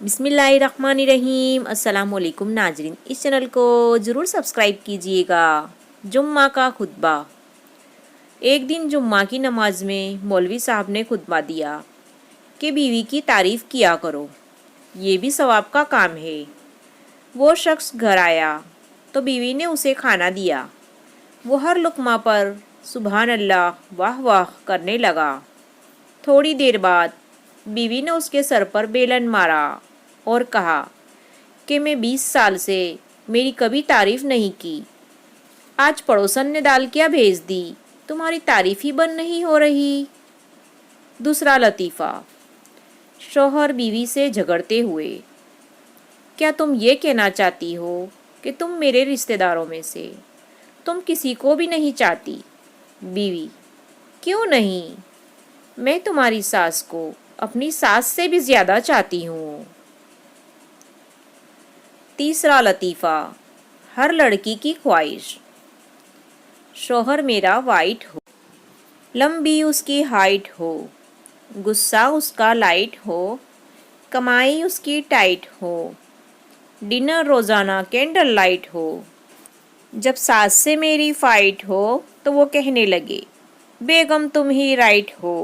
بسم اللہ الرحمن الرحیم۔ السلام علیکم ناظرین، اس چینل کو ضرور سبسکرائب کیجئے گا۔ جمعہ کا خطبہ۔ ایک دن جمعہ کی نماز میں مولوی صاحب نے خطبہ دیا کہ بیوی کی تعریف کیا کرو، یہ بھی ثواب کا کام ہے۔ وہ شخص گھر آیا تو بیوی نے اسے کھانا دیا۔ وہ ہر لقمہ پر سبحان اللہ واہ واہ کرنے لگا۔ تھوڑی دیر بعد بیوی نے اس کے سر پر بیلن مارا اور کہا کہ میں 20 سال سے میری کبھی تعریف نہیں کی، آج پڑوسن نے دال کیا بھیج دی، تمہاری تعریف ہی بند نہیں ہو رہی۔ دوسرا لطیفہ۔ شوہر بیوی سے جھگڑتے ہوئے: کیا تم یہ کہنا چاہتی ہو کہ تم میرے رشتہ داروں میں سے تم کسی کو بھی نہیں چاہتی؟ بیوی: کیوں نہیں، میں تمہاری ساس کو اپنی ساس سے بھی زیادہ چاہتی ہوں۔ تیسرا لطیفہ۔ ہر لڑکی کی خواہش: شوہر میرا وائٹ ہو، لمبی اس کی ہائٹ ہو، غصہ اس کا لائٹ ہو، کمائی اس کی ٹائٹ ہو، ڈنر روزانہ کینڈل لائٹ ہو۔ جب ساس سے میری فائٹ ہو تو وہ کہنے لگے بیگم تم ہی رائٹ ہو۔